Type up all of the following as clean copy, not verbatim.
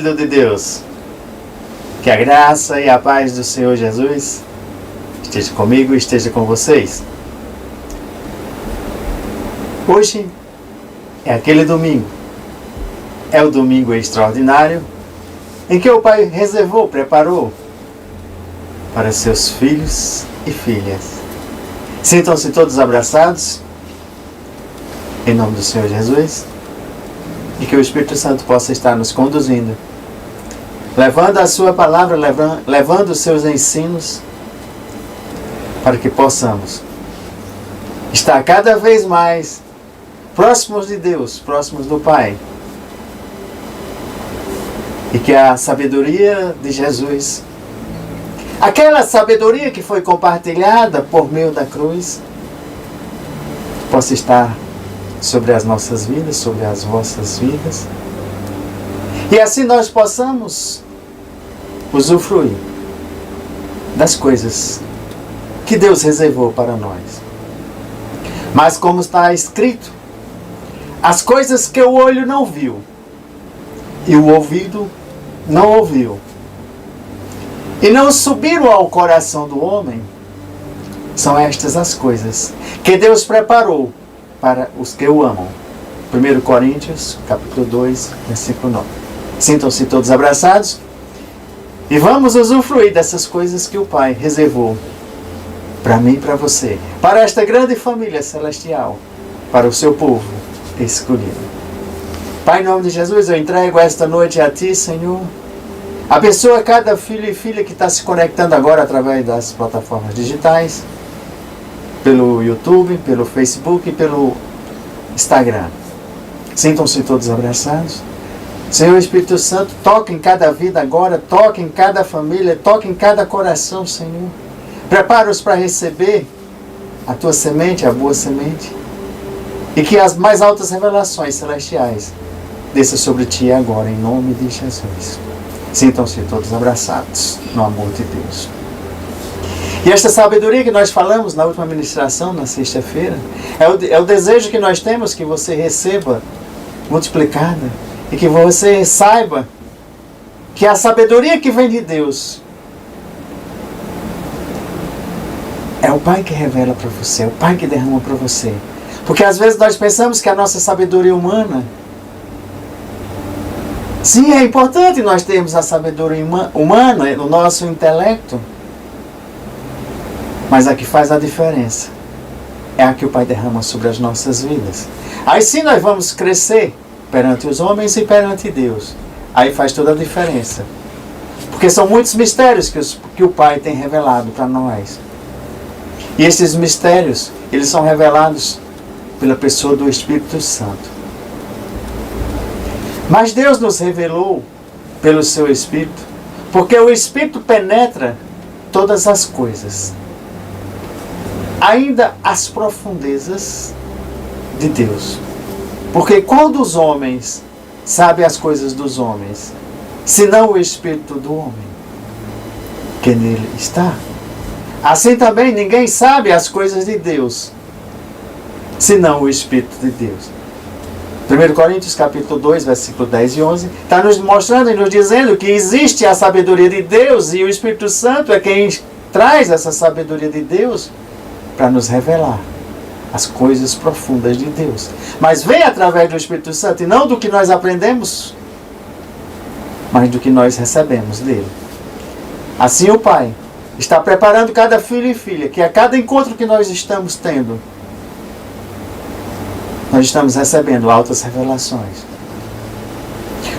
Filho de Deus, que a graça e a paz do Senhor Jesus esteja comigo e esteja com vocês. Hoje é aquele domingo, é o domingo extraordinário em que o Pai reservou, preparou para seus filhos e filhas. Sintam-se todos abraçados, em nome do Senhor Jesus, e que o Espírito Santo possa estar nos conduzindo, levando a sua palavra, levando os seus ensinos, para que possamos estar cada vez mais próximos de Deus, próximos do Pai. E que a sabedoria de Jesus, aquela sabedoria que foi compartilhada por meio da cruz, possa estar sobre as nossas vidas, sobre as vossas vidas. E assim nós possamos usufruir das coisas que Deus reservou para nós. Mas como está escrito, as coisas que o olho não viu e o ouvido não ouviu e não subiram ao coração do homem, são estas as coisas que Deus preparou para os que o amam. 1 Coríntios, capítulo 2, versículo 9. Sintam-se todos abraçados e vamos usufruir dessas coisas que o Pai reservou para mim e para você, para esta grande família celestial, para o seu povo escolhido. Pai, em nome de Jesus, eu entrego esta noite a Ti, Senhor. Abençoa cada filho e filha que está se conectando agora através das plataformas digitais, pelo YouTube, pelo Facebook e pelo Instagram. Sintam-se todos abraçados. Senhor Espírito Santo, toque em cada vida agora, toque em cada família, toque em cada coração, Senhor. Prepara-os para receber a Tua semente, a boa semente. E que as mais altas revelações celestiais desçam sobre Ti agora, em nome de Jesus. Sintam-se todos abraçados no amor de Deus. E esta sabedoria que nós falamos na última ministração, na sexta-feira, é o desejo que nós temos que você receba multiplicada e que você saiba que a sabedoria que vem de Deus é o Pai que revela para você, é o Pai que derrama para você. Porque às vezes nós pensamos que a nossa sabedoria humana, sim, é importante nós termos a sabedoria humana, o nosso intelecto, mas a que faz a diferença é a que o Pai derrama sobre as nossas vidas. Aí sim nós vamos crescer perante os homens e perante Deus. Aí faz toda a diferença. Porque são muitos mistérios que o Pai tem revelado para nós. E esses mistérios, eles são revelados pela pessoa do Espírito Santo. Mas Deus nos revelou pelo seu Espírito, porque o Espírito penetra todas as coisas, ainda as profundezas de Deus. Porque quando os homens sabem as coisas dos homens, senão o Espírito do homem que nele está, assim também ninguém sabe as coisas de Deus, senão o Espírito de Deus. 1 Coríntios capítulo 2, versículo 10 e 11, está nos mostrando e nos dizendo que existe a sabedoria de Deus e o Espírito Santo é quem traz essa sabedoria de Deus para nos revelar as coisas profundas de Deus. Mas vem através do Espírito Santo e não do que nós aprendemos, mas do que nós recebemos dele. Assim o Pai está preparando cada filho e filha, que a cada encontro que nós estamos tendo, nós estamos recebendo altas revelações.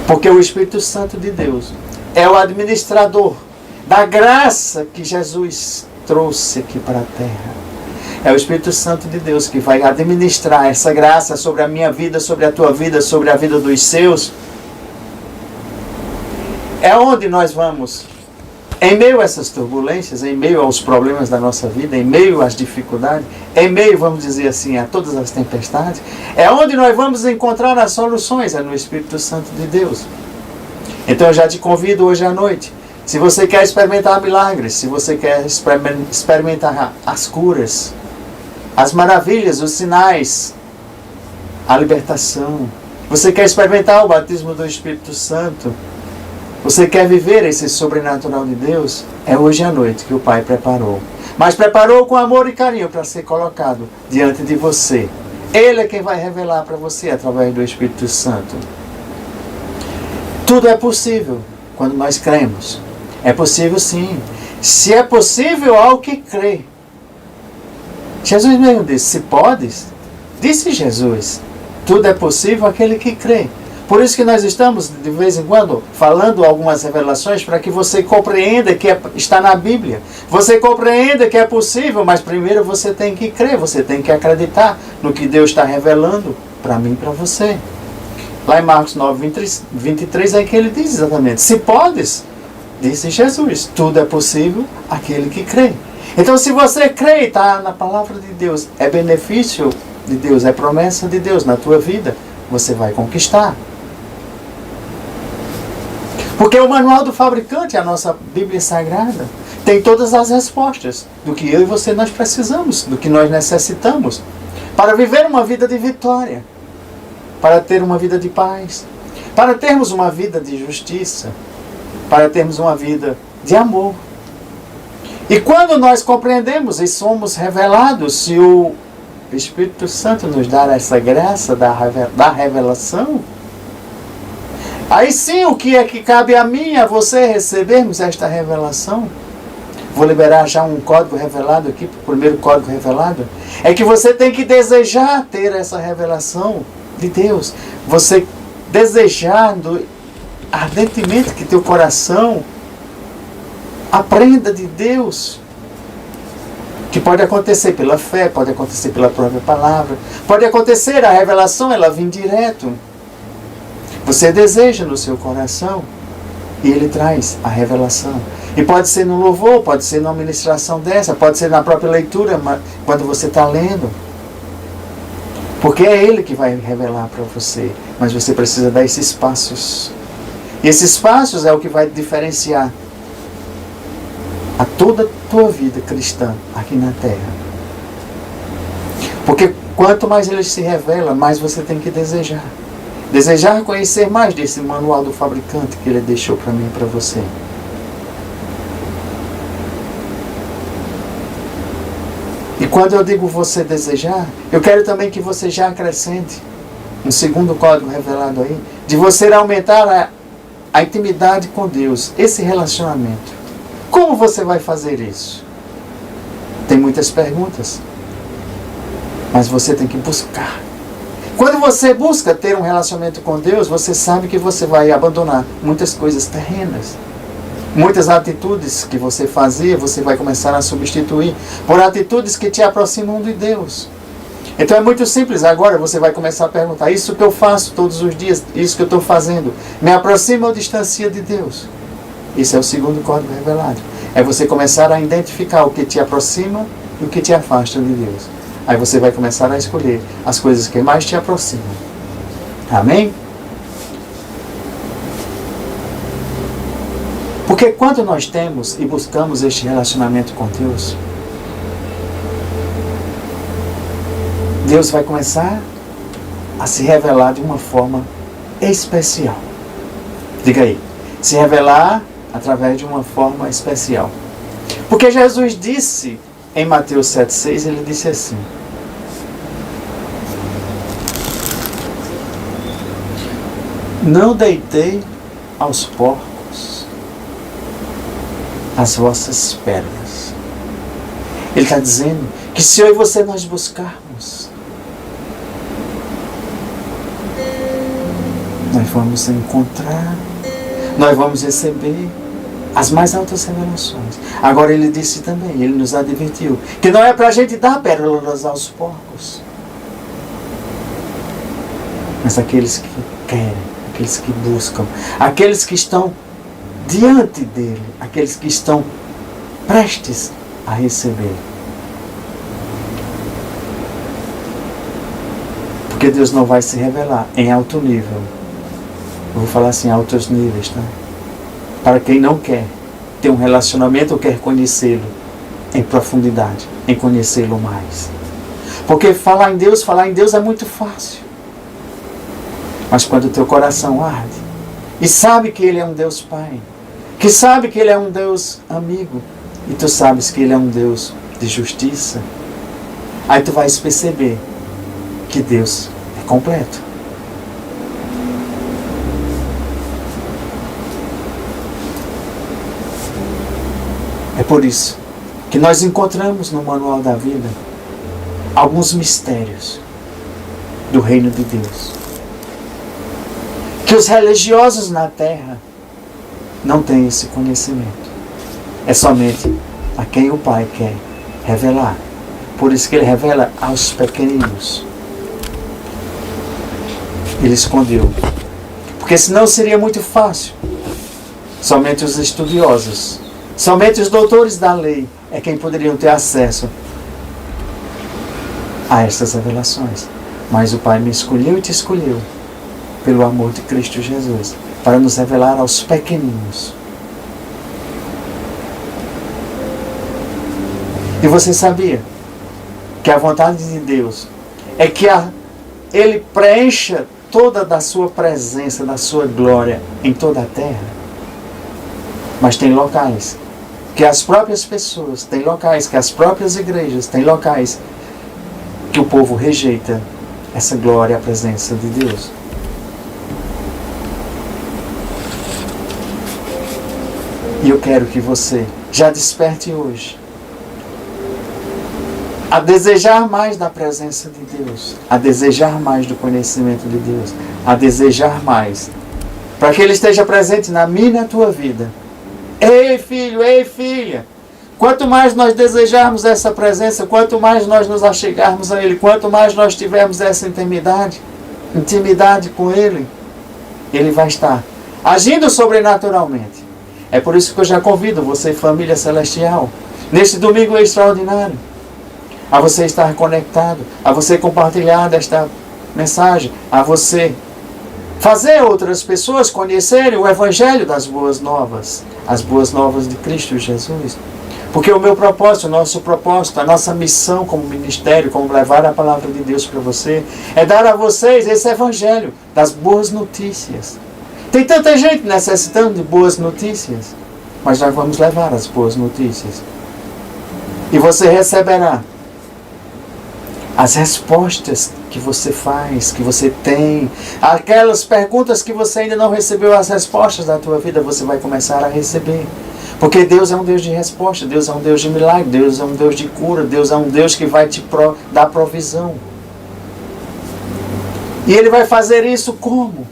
Porque o Espírito Santo de Deus é o administrador da graça que Jesus trouxe aqui para a terra. É o Espírito Santo de Deus que vai administrar essa graça sobre a minha vida, sobre a tua vida, sobre a vida dos seus. É onde nós vamos, em meio a essas turbulências, em meio aos problemas da nossa vida, em meio às dificuldades, em meio, vamos dizer assim, a todas as tempestades, é onde nós vamos encontrar as soluções, é no Espírito Santo de Deus. Então eu já te convido hoje à noite, se você quer experimentar milagres, se você quer experimentar as curas, as maravilhas, os sinais, a libertação, você quer experimentar o batismo do Espírito Santo, Você quer viver esse sobrenatural de Deus? É hoje à noite que o Pai preparou. Mas preparou com amor e carinho para ser colocado diante de você. Ele é quem vai revelar para você através do Espírito Santo. Tudo é possível quando nós cremos. É possível sim. Se é possível ao que crê. Jesus mesmo disse, se podes, disse Jesus, tudo é possível àquele que crê. Por isso que nós estamos, de vez em quando, falando algumas revelações para que você compreenda que está na Bíblia. Você compreenda que é possível, mas primeiro você tem que crer, você tem que acreditar no que Deus está revelando para mim e para você. Lá em Marcos 9, 23 é que ele diz exatamente, se podes, disse Jesus, tudo é possível àquele que crê. Então se você crê e está na palavra de Deus, é benefício de Deus, é promessa de Deus na tua vida, você vai conquistar. Porque o manual do fabricante, a nossa Bíblia Sagrada, tem todas as respostas do que eu e você nós precisamos, do que nós necessitamos, para viver uma vida de vitória, para ter uma vida de paz, para termos uma vida de justiça, para termos uma vida de amor. E quando nós compreendemos e somos revelados, se o Espírito Santo nos dar essa graça da revelação, aí sim, o que é que cabe a mim e a você recebermos esta revelação? Vou liberar já um código revelado aqui, o primeiro código revelado. É que você tem que desejar ter essa revelação de Deus. Você desejando ardentemente que teu coração aprenda de Deus. Que pode acontecer pela fé, pode acontecer pela própria palavra. Pode acontecer, a revelação, ela vem direto. Você deseja no seu coração e ele traz a revelação. E pode ser no louvor, pode ser numa ministração dessa, pode ser na própria leitura, quando você está lendo. Porque é ele que vai revelar para você. Mas você precisa dar esses passos. E esses passos é o que vai diferenciar a toda a tua vida cristã aqui na Terra. Porque quanto mais ele se revela, mais você tem que desejar. Desejar conhecer mais desse manual do fabricante que ele deixou para mim e para você. E quando eu digo você desejar, eu quero também que você já acrescente um segundo código revelado aí, de você aumentar a intimidade com Deus, esse relacionamento. Como você vai fazer isso? Tem muitas perguntas, mas você tem que buscar. Quando você busca ter um relacionamento com Deus, você sabe que você vai abandonar muitas coisas terrenas. Muitas atitudes que você fazia, você vai começar a substituir por atitudes que te aproximam de Deus. Então é muito simples. Agora você vai começar a perguntar, isso que eu faço todos os dias, isso que eu estou fazendo, me aproxima ou distancia de Deus? Esse é o segundo código revelado. É você começar a identificar o que te aproxima e o que te afasta de Deus. Aí você vai começar a escolher as coisas que mais te aproximam. Amém? Porque quando nós temos e buscamos este relacionamento com Deus, Deus vai começar a se revelar de uma forma especial. Diga aí, se revelar através de uma forma especial. Porque Jesus disse em Mateus 7,6, ele disse assim: não deitei aos porcos as vossas pérolas. Ele está dizendo que se eu e você nós buscarmos, nós vamos encontrar, nós vamos receber as mais altas revelações. Agora ele disse também, ele nos advertiu, que não é para a gente dar pérolas aos porcos, mas aqueles que querem, aqueles que buscam, aqueles que estão diante dele, aqueles que estão prestes a receber. Porque Deus não vai se revelar em alto nível. Eu vou falar assim, altos níveis, tá? Para quem não quer ter um relacionamento ou quer conhecê-lo em profundidade, em conhecê-lo mais. Porque falar em Deus é muito fácil. Mas quando o teu coração arde e sabe que Ele é um Deus Pai, que sabe que Ele é um Deus amigo, e tu sabes que Ele é um Deus de justiça, aí tu vais perceber que Deus é completo. É por isso que nós encontramos no Manual da Vida alguns mistérios do reino de Deus, que os religiosos na terra não têm esse conhecimento. É somente a quem o Pai quer revelar. Por isso que Ele revela aos pequeninos. Ele escondeu, porque senão seria muito fácil. Somente os estudiosos, somente os doutores da lei é quem poderiam ter acesso a estas revelações. Mas o Pai me escolheu e te escolheu pelo amor de Cristo Jesus, para nos revelar aos pequeninos. E você sabia que a vontade de Deus é que Ele preencha toda da sua presença, da sua glória em toda a terra? Mas tem locais que as próprias pessoas, tem locais que as próprias igrejas, tem locais que o povo rejeita essa glória, a presença de Deus. E eu quero que você já desperte hoje a desejar mais da presença de Deus, a desejar mais do conhecimento de Deus, a desejar mais, para que Ele esteja presente na minha e na tua vida. Ei filho, ei filha, quanto mais nós desejarmos essa presença, quanto mais nós nos achegarmos a Ele, quanto mais nós tivermos essa intimidade com Ele, Ele vai estar agindo sobrenaturalmente. É por isso que eu já convido você, família celestial, neste domingo extraordinário, a você estar conectado, a você compartilhar desta mensagem, a você fazer outras pessoas conhecerem o Evangelho das Boas Novas, as Boas Novas de Cristo Jesus. Porque o meu propósito, o nosso propósito, a nossa missão como ministério, como levar a palavra de Deus para você, é dar a vocês esse Evangelho das boas notícias. Tem tanta gente necessitando de boas notícias, mas nós vamos levar as boas notícias. E você receberá as respostas que você faz, que você tem, aquelas perguntas que você ainda não recebeu as respostas da tua vida, você vai começar a receber. Porque Deus é um Deus de resposta, Deus é um Deus de milagre, Deus é um Deus de cura, Deus é um Deus que vai te dar provisão. E Ele vai fazer isso como?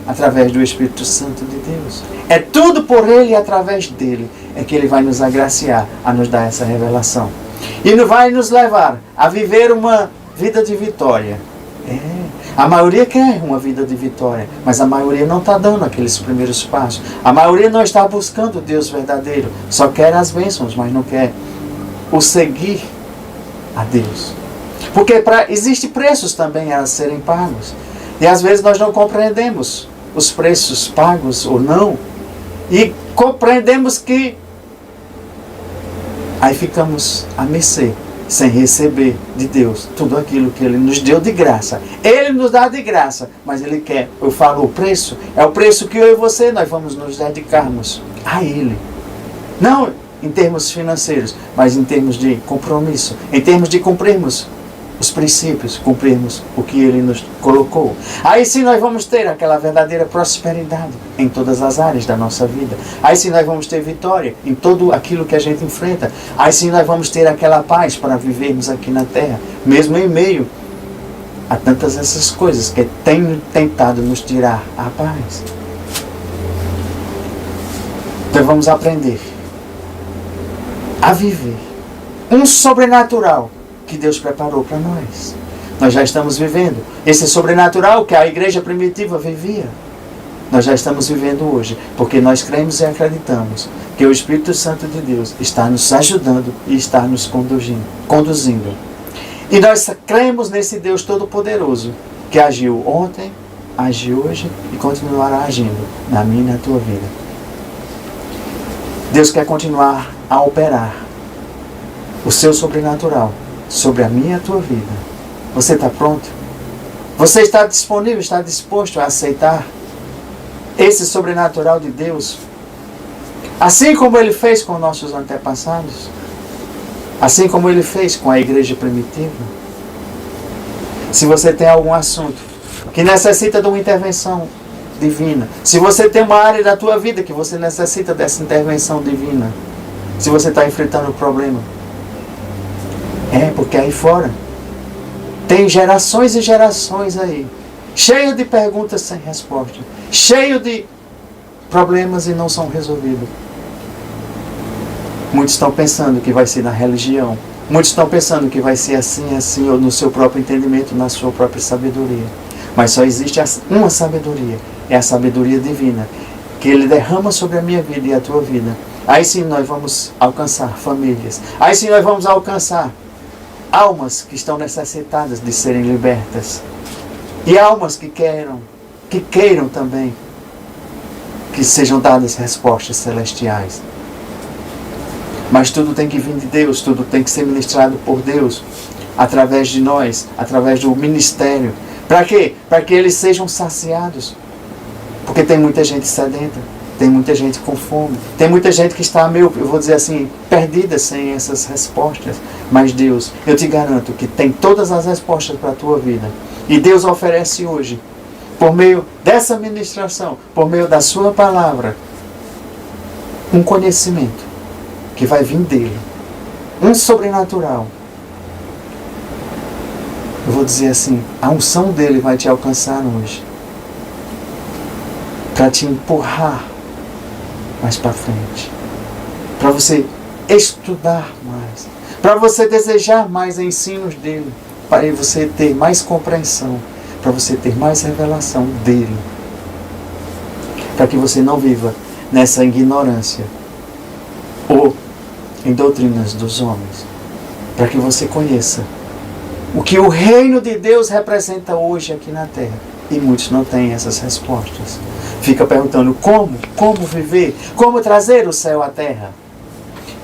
Através do Espírito Santo de Deus. É tudo por Ele e através dEle é que Ele vai nos agraciar a nos dar essa revelação. E vai nos levar a viver uma vida de vitória. A maioria quer uma vida de vitória, mas a maioria não está dando aqueles primeiros passos. A maioria não está buscando o Deus verdadeiro. Só quer as bênçãos, mas não quer o seguir a Deus. Porque existem preços também a serem pagos. E às vezes nós não compreendemos os preços pagos ou não. E compreendemos que aí ficamos à mercê, sem receber de Deus tudo aquilo que Ele nos deu de graça. Ele nos dá de graça, mas Ele quer, eu falo, o preço, é o preço que eu e você, nós vamos nos dedicarmos a Ele. Não em termos financeiros, mas em termos de compromisso, em termos de cumprirmos os princípios, cumprirmos o que Ele nos colocou. Aí sim nós vamos ter aquela verdadeira prosperidade em todas as áreas da nossa vida. Aí sim nós vamos ter vitória em tudo aquilo que a gente enfrenta. Aí sim nós vamos ter aquela paz para vivermos aqui na terra, mesmo em meio a tantas essas coisas que têm tentado nos tirar a paz. Então vamos aprender a viver um sobrenatural que Deus preparou para nós. Nós já estamos vivendo esse sobrenatural que a igreja primitiva vivia. Nós já estamos vivendo hoje, porque nós cremos e acreditamos que o Espírito Santo de Deus está nos ajudando e está nos conduzindo. E nós cremos nesse Deus Todo-Poderoso, que agiu ontem, age hoje e continuará agindo na minha e na tua vida. Deus quer continuar a operar o seu sobrenatural sobre a minha e a tua vida. Você está pronto? Você está disponível, está disposto a aceitar esse sobrenatural de Deus, assim como Ele fez com nossos antepassados, assim como Ele fez com a igreja primitiva. Se você tem algum assunto que necessita de uma intervenção divina, se você tem uma área da tua vida que você necessita dessa intervenção divina, se você está enfrentando um problema, porque aí fora tem gerações e gerações aí, cheio de perguntas sem resposta, cheio de problemas e não são resolvidos. Muitos estão pensando que vai ser na religião, muitos estão pensando que vai ser assim, assim, ou no seu próprio entendimento, na sua própria sabedoria. Mas só existe uma sabedoria, é a sabedoria divina, que Ele derrama sobre a minha vida e a tua vida. Aí sim nós vamos alcançar famílias, aí sim nós vamos alcançar almas que estão necessitadas de serem libertas. E almas que queiram também que sejam dadas respostas celestiais. Mas tudo tem que vir de Deus, tudo tem que ser ministrado por Deus, através de nós, através do ministério. Para quê? Para que eles sejam saciados. Porque tem muita gente sedenta, tem muita gente com fome, tem muita gente que está meio, eu vou dizer assim, perdida sem essas respostas. Mas Deus, eu te garanto que tem todas as respostas para a tua vida. E Deus oferece hoje, por meio dessa ministração, por meio da sua palavra, um conhecimento que vai vir dele, um sobrenatural. Eu vou dizer assim, a unção dele vai te alcançar hoje, para te empurrar mais para frente, para você estudar mais, para você desejar mais ensinos dele, para você ter mais compreensão, para você ter mais revelação dele, para que você não viva nessa ignorância ou em doutrinas dos homens, para que você conheça o que o reino de Deus representa hoje aqui na terra. E muitos não têm essas respostas. Fica perguntando como viver, como trazer o céu à terra.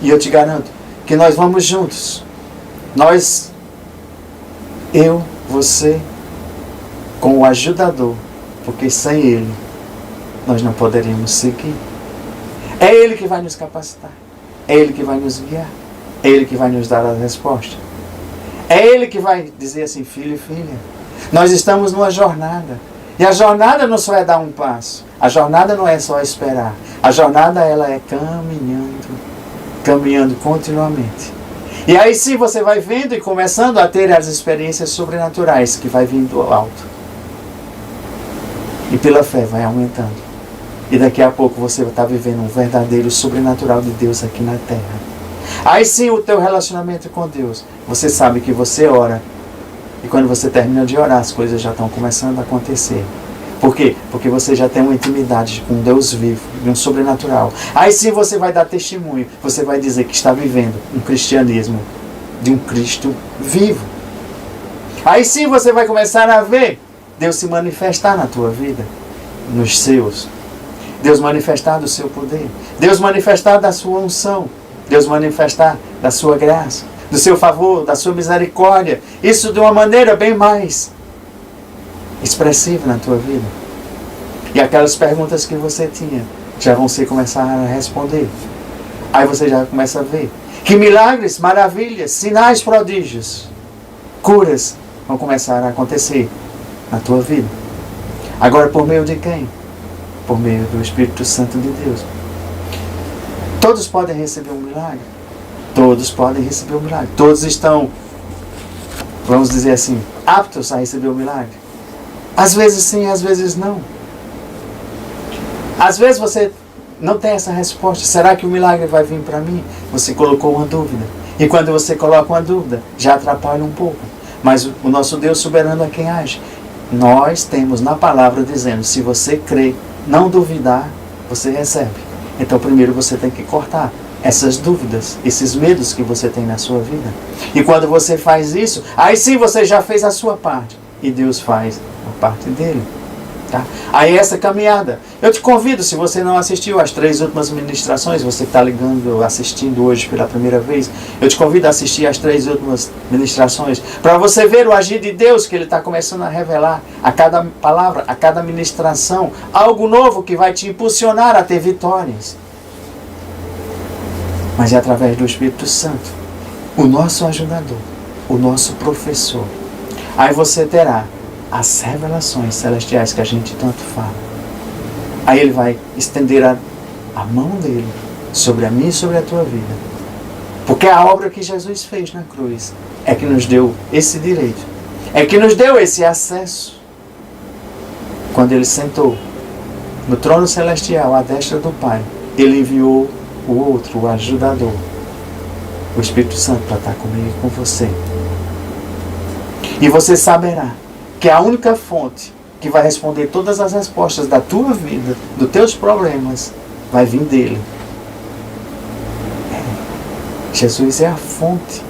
E eu te garanto que nós vamos juntos. Eu, você, com o ajudador, porque sem ele nós não poderíamos seguir. É ele que vai nos capacitar, é ele que vai nos guiar, é ele que vai nos dar a resposta. É ele que vai dizer assim, filho e filha, nós estamos numa jornada. E a jornada não só é dar um passo. A jornada não é só esperar. A jornada ela é caminhando continuamente. E aí sim você vai vendo e começando a ter as experiências sobrenaturais que vai vindo do alto. E pela fé vai aumentando. E daqui a pouco você vai estar vivendo um verdadeiro sobrenatural de Deus aqui na terra. Aí sim o teu relacionamento com Deus. Você sabe que você ora. E quando você termina de orar, as coisas já estão começando a acontecer. Por quê? Porque você já tem uma intimidade com Deus vivo, de um sobrenatural. Aí sim você vai dar testemunho. Você vai dizer que está vivendo um cristianismo de um Cristo vivo. Aí sim você vai começar a ver Deus se manifestar na tua vida, nos seus. Deus manifestar do seu poder. Deus manifestar da sua unção. Deus manifestar da sua graça, do seu favor, da sua misericórdia. Isso de uma maneira bem mais expressiva na tua vida. E aquelas perguntas que você tinha já vão ser começar a responder. Aí você já começa a ver que milagres, maravilhas, sinais, prodígios, curas vão começar a acontecer na tua vida. Agora por meio de quem? Por meio do Espírito Santo de Deus. Todos podem receber um milagre. Todos podem receber um milagre. Todos estão, vamos dizer assim, aptos a receber o milagre. Às vezes sim, às vezes não. Às vezes você não tem essa resposta. Será que o milagre vai vir para mim? Você colocou uma dúvida. E quando você coloca uma dúvida, já atrapalha um pouco. Mas o nosso Deus soberano é quem age. Nós temos na palavra dizendo, se você crer, não duvidar, você recebe. Então primeiro você tem que cortar essas dúvidas, esses medos que você tem na sua vida. E quando você faz isso, aí sim você já fez a sua parte. E Deus faz a parte dele. Tá? Aí essa caminhada. Eu te convido, se você não assistiu às 3 últimas ministrações, você que está ligando, assistindo hoje pela primeira vez, eu te convido a assistir às 3 últimas ministrações, para você ver o agir de Deus que Ele está começando a revelar a cada palavra, a cada ministração, algo novo que vai te impulsionar a ter vitórias. Mas é através do Espírito Santo, o nosso ajudador, o nosso professor. Aí você terá as revelações celestiais que a gente tanto fala. Aí Ele vai estender a mão dele sobre a minha e sobre a tua vida. Porque a obra que Jesus fez na cruz é que nos deu esse direito. É que nos deu esse acesso. Quando Ele sentou no trono celestial à destra do Pai, Ele enviou o outro, o ajudador, o Espírito Santo, para estar comigo e com você. E você saberá que a única fonte que vai responder todas as respostas da tua vida, dos teus problemas, vai vir dele. Jesus é a fonte.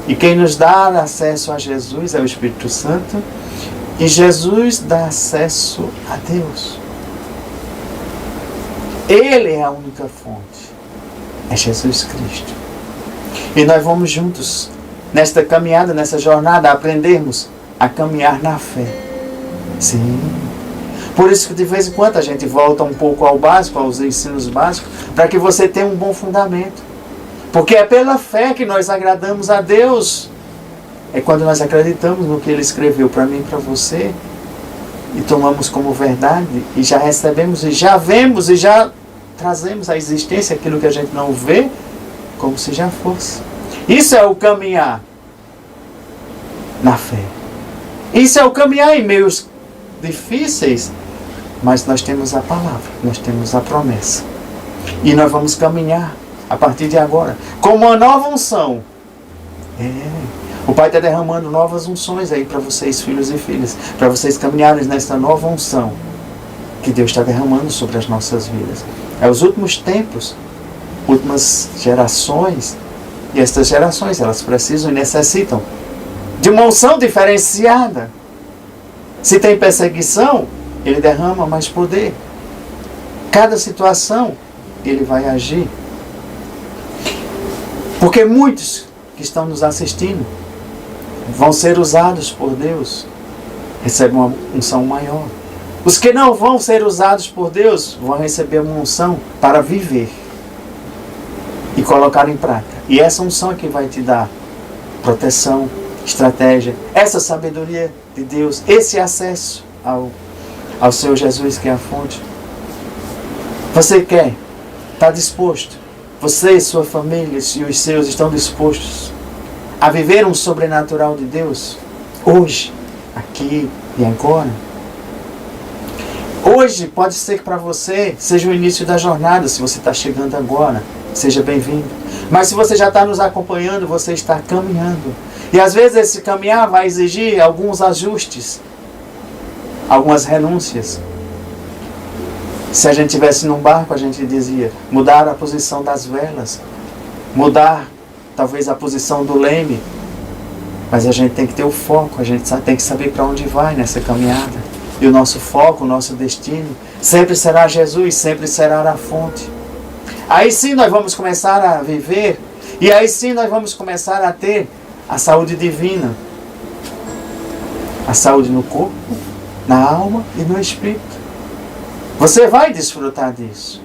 E quem nos dá acesso a Jesus é o Espírito Santo. E Jesus dá acesso a Deus. Ele é a única fonte. É Jesus Cristo. E nós vamos juntos, nesta caminhada, nessa jornada, aprendermos a caminhar na fé. Sim. Por isso que de vez em quando a gente volta um pouco ao básico, aos ensinos básicos, para que você tenha um bom fundamento. Porque é pela fé que nós agradamos a Deus. É quando nós acreditamos no que Ele escreveu para mim e para você, e tomamos como verdade, e já recebemos, e já vemos, e já trazemos à existência aquilo que a gente não vê, como se já fosse. Isso é o caminhar na fé. Isso é o caminhar em meios difíceis, mas nós temos a palavra, nós temos a promessa. E nós vamos caminhar a partir de agora com uma nova unção. O Pai está derramando novas unções aí para vocês, filhos e filhas, para vocês caminharem nesta nova unção que Deus está derramando sobre as nossas vidas. É os últimos tempos, últimas gerações, e estas gerações, elas precisam e necessitam de uma unção diferenciada. Se tem perseguição, Ele derrama mais poder. Cada situação, Ele vai agir. Porque muitos que estão nos assistindo vão ser usados por Deus, recebem uma unção maior. Os que não vão ser usados por Deus vão receber uma unção para viver e colocar em prática. E essa unção é que vai te dar proteção, estratégia, essa sabedoria de Deus, esse acesso ao seu Jesus, que é a fonte. Você quer? Está disposto? Você, sua família e os seus estão dispostos a viver um sobrenatural de Deus? Hoje, aqui e agora? Hoje pode ser que para você seja o início da jornada. Se você está chegando agora, seja bem-vindo. Mas se você já está nos acompanhando, você está caminhando. E às vezes esse caminhar vai exigir alguns ajustes, algumas renúncias. Se a gente estivesse num barco, a gente dizia mudar a posição das velas, mudar talvez a posição do leme. Mas a gente tem que ter o foco, a gente tem que saber para onde vai nessa caminhada. E o nosso foco, o nosso destino, sempre será Jesus, sempre será a fonte. Aí sim nós vamos começar a viver, e aí sim nós vamos começar a ter a saúde divina. A saúde no corpo, na alma e no espírito. Você vai desfrutar disso.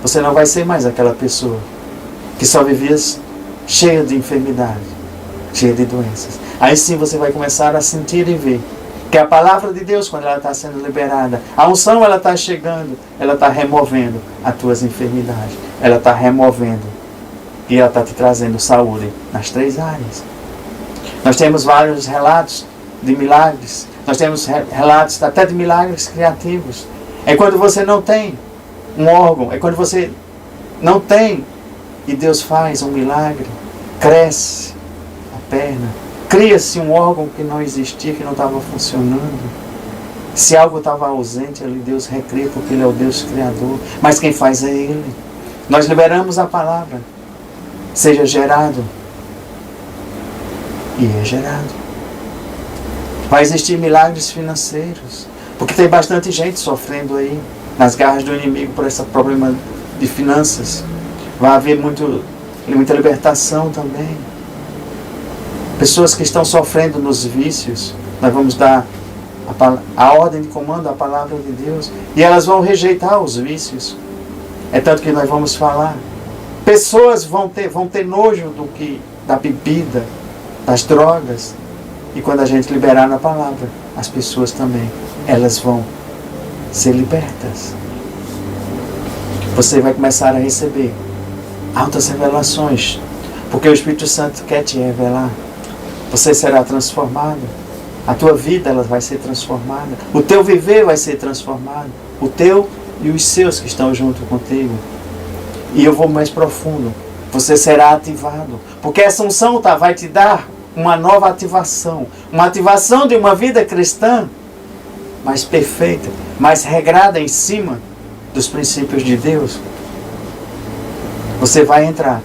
Você não vai ser mais aquela pessoa que só vivia cheia de enfermidade, cheia de doenças. Aí sim você vai começar a sentir e ver que a palavra de Deus, quando ela está sendo liberada, a unção ela está chegando, ela está removendo as tuas enfermidades, ela está removendo e ela está te trazendo saúde nas 3 áreas. Nós temos vários relatos de milagres, nós temos relatos até de milagres criativos. É quando você não tem um órgão, é quando você não tem e Deus faz um milagre, cresce a perna, cria-se um órgão que não existia, que não estava funcionando. Se algo estava ausente ali, Deus recria, porque Ele é o Deus Criador. Mas quem faz é Ele. Nós liberamos a palavra. Seja gerado. E é gerado. Vai existir milagres financeiros. Porque tem bastante gente sofrendo aí, nas garras do inimigo, por esse problema de finanças. Vai haver muita libertação também. Pessoas que estão sofrendo nos vícios, nós vamos dar a ordem de comando, a palavra de Deus, e elas vão rejeitar os vícios. É tanto que nós vamos falar. Pessoas vão ter nojo da bebida, das drogas, e quando a gente liberar na palavra, as pessoas também, elas vão ser libertas. Você vai começar a receber altas revelações, porque o Espírito Santo quer te revelar. Você será transformado. A tua vida ela vai ser transformada. O teu viver vai ser transformado. O teu e os seus que estão junto contigo. E eu vou mais profundo. Você será ativado. Porque essa unção vai te dar uma nova ativação. Uma ativação de uma vida cristã mais perfeita, mais regrada em cima dos princípios de Deus. Você vai entrar,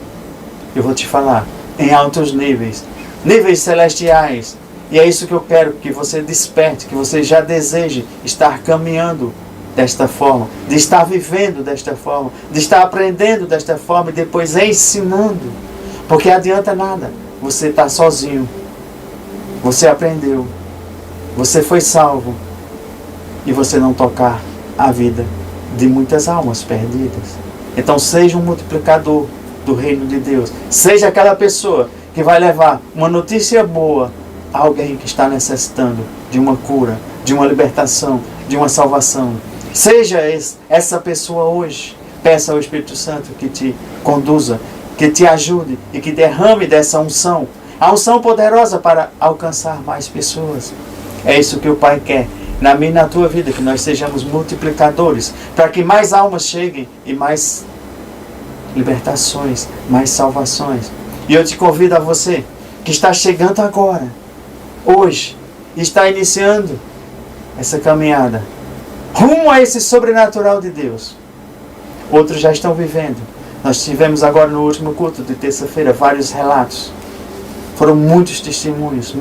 eu vou te falar, em altos níveis. Níveis celestiais. E é isso que eu quero que você desperte, que você já deseje estar caminhando desta forma, de estar vivendo desta forma, de estar aprendendo desta forma e depois ensinando. Porque adianta nada você estar sozinho. Você aprendeu, você foi salvo e você não tocar a vida de muitas almas perdidas. Então seja um multiplicador do reino de Deus. Seja aquela pessoa que vai levar uma notícia boa a alguém que está necessitando de uma cura, de uma libertação, de uma salvação. Seja essa pessoa hoje. Peça ao Espírito Santo que te conduza, que te ajude e que derrame dessa unção. A unção poderosa para alcançar mais pessoas. É isso que o Pai quer na minha e na tua vida, que nós sejamos multiplicadores, para que mais almas cheguem e mais libertações, mais salvações. E eu te convido a você, que está chegando agora, hoje, e está iniciando essa caminhada, rumo a esse sobrenatural de Deus. Outros já estão vivendo. Nós tivemos agora no último culto de terça-feira vários relatos. Foram muitos testemunhos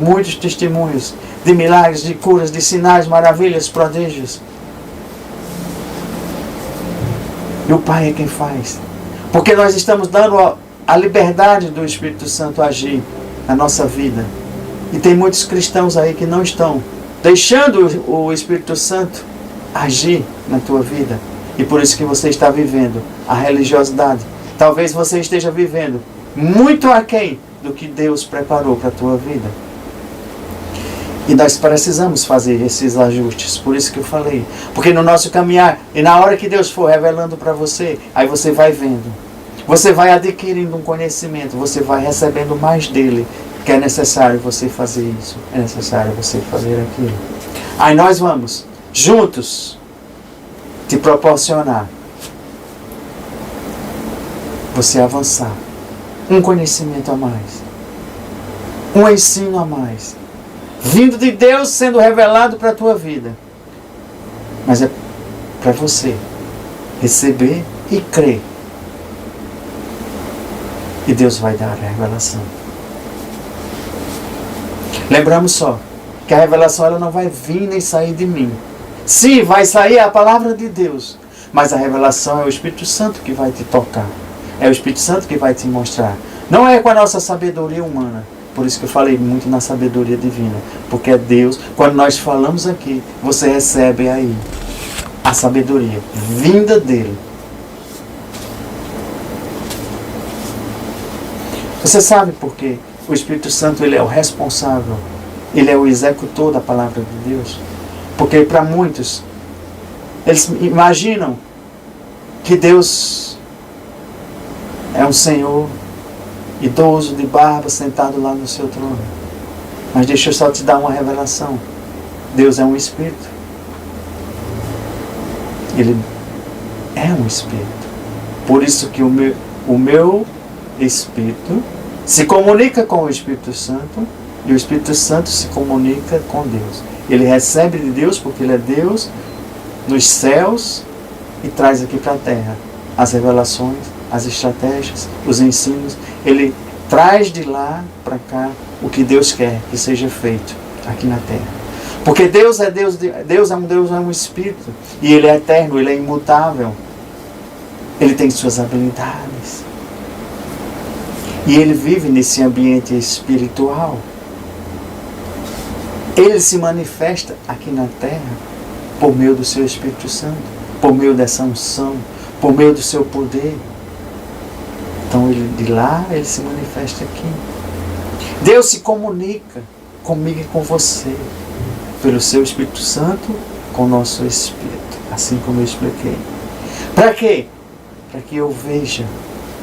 de milagres, de curas, de sinais, maravilhas, prodígios. E o Pai é quem faz. Porque nós estamos dando a liberdade do Espírito Santo agir na nossa vida. E tem muitos cristãos aí que não estão deixando o Espírito Santo agir na tua vida. E por isso que você está vivendo a religiosidade. Talvez você esteja vivendo muito aquém do que Deus preparou para a tua vida. E nós precisamos fazer esses ajustes. Por isso que eu falei. Porque no nosso caminhar, e na hora que Deus for revelando para você, aí você vai vendo. Você vai adquirindo um conhecimento. Você vai recebendo mais dele. Que é necessário você fazer isso. É necessário você fazer aquilo. Aí nós vamos, juntos, te proporcionar você avançar. Um conhecimento a mais. Um ensino a mais. Vindo de Deus, sendo revelado para a tua vida. Mas é para você receber e crer. E Deus vai dar a revelação. Lembramos só que a revelação ela não vai vir nem sair de mim. Sim, vai sair a palavra de Deus. Mas a revelação é o Espírito Santo que vai te tocar. É o Espírito Santo que vai te mostrar. Não é com a nossa sabedoria humana. Por isso que eu falei muito na sabedoria divina. Porque é Deus. Quando nós falamos aqui, você recebe aí a sabedoria vinda dele. Você sabe por quê? O Espírito Santo ele é o responsável. Ele é o executor da palavra de Deus. Porque para muitos, eles imaginam que Deus é um Senhor idoso, de barba, sentado lá no seu trono. Mas deixa eu só te dar uma revelação. Deus é um Espírito. Ele é um Espírito. Por isso que o meu Espírito se comunica com o Espírito Santo e o Espírito Santo se comunica com Deus. Ele recebe de Deus porque ele é Deus nos céus e traz aqui para a terra as revelações, as estratégias, os ensinos. Ele traz de lá para cá o que Deus quer que seja feito aqui na terra. Porque Deus é um Espírito. E Ele é eterno, Ele é imutável. Ele tem suas habilidades. E Ele vive nesse ambiente espiritual. Ele se manifesta aqui na terra por meio do seu Espírito Santo, por meio dessa unção, por meio do seu poder. Então de lá Ele se manifesta aqui. Deus se comunica comigo e com você pelo seu Espírito Santo, com o nosso Espírito, assim como eu expliquei. Para quê? Para que eu veja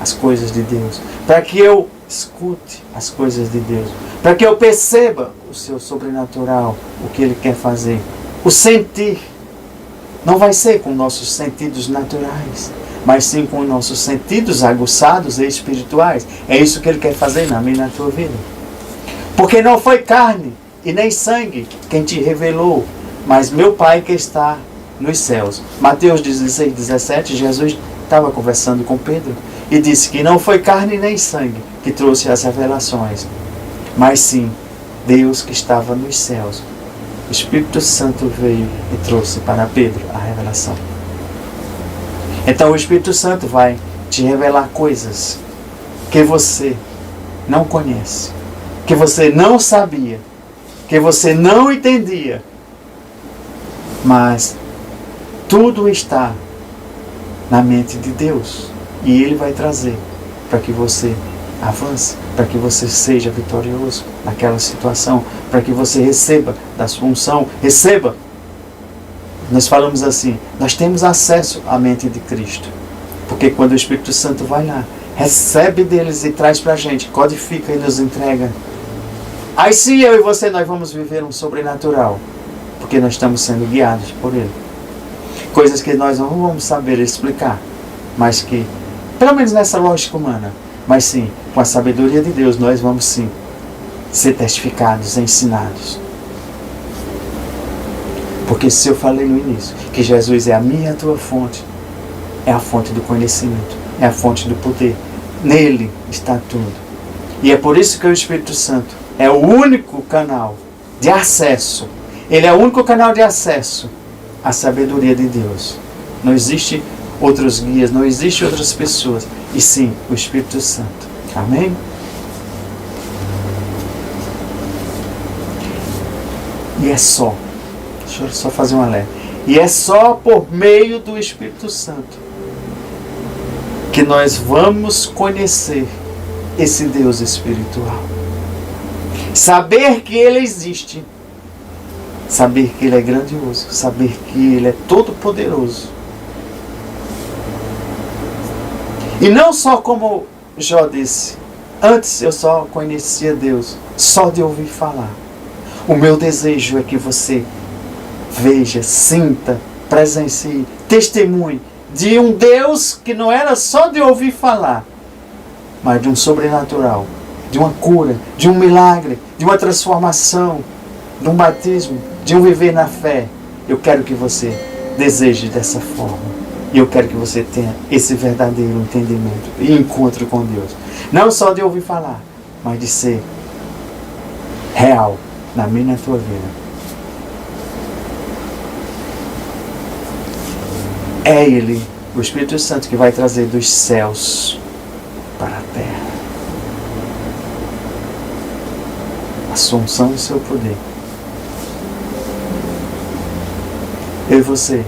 as coisas de Deus, para que eu escute as coisas de Deus, para que eu perceba o seu sobrenatural, o que Ele quer fazer. O sentir não vai ser com nossos sentidos naturais, mas sim com nossos sentidos aguçados e espirituais. É isso que Ele quer fazer na minha e na tua vida. Porque não foi carne e nem sangue quem te revelou, mas meu Pai que está nos céus. Mateus 16, 17, Jesus estava conversando com Pedro e disse que não foi carne nem sangue que trouxe as revelações, mas sim Deus que estava nos céus. O Espírito Santo veio e trouxe para Pedro a revelação. Então o Espírito Santo vai te revelar coisas que você não conhece, que você não sabia, que você não entendia, mas tudo está na mente de Deus e Ele vai trazer para que você avance, para que você seja vitorioso naquela situação, para que você receba da sua unção, receba. Nós falamos assim, nós temos acesso à mente de Cristo, porque quando o Espírito Santo vai lá, recebe deles e traz para a gente, codifica e nos entrega. Aí sim eu e você, nós vamos viver um sobrenatural, porque nós estamos sendo guiados por Ele. Coisas que nós não vamos saber explicar, mas que, pelo menos nessa lógica humana, mas sim, com a sabedoria de Deus, nós vamos sim ser testificados, ensinados. Porque se eu falei no início que Jesus é a minha e a tua fonte, é a fonte do conhecimento, é a fonte do poder. Nele está tudo. E é por isso que o Espírito Santo é o único canal de acesso. Ele é o único canal de acesso à sabedoria de Deus. Não existe outros guias, não existe outras pessoas. E sim, o Espírito Santo. Amém? E é só. Deixa eu só fazer um alerta. E é só por meio do Espírito Santo que nós vamos conhecer esse Deus espiritual. Saber que Ele existe. Saber que Ele é grandioso. Saber que Ele é todo poderoso. E não só como Jó disse. Antes eu só conhecia Deus só de ouvir falar. O meu desejo é que você veja, sinta, presencie, testemunhe de um Deus que não era só de ouvir falar, mas de um sobrenatural, de uma cura, de um milagre, de uma transformação, de um batismo, de um viver na fé. Eu quero que você deseje dessa forma. E eu quero que você tenha esse verdadeiro entendimento e encontro com Deus. Não só de ouvir falar, mas de ser real na minha e na tua vida. É Ele, o Espírito Santo, que vai trazer dos céus para a terra a sua unção e o seu poder. Eu e você,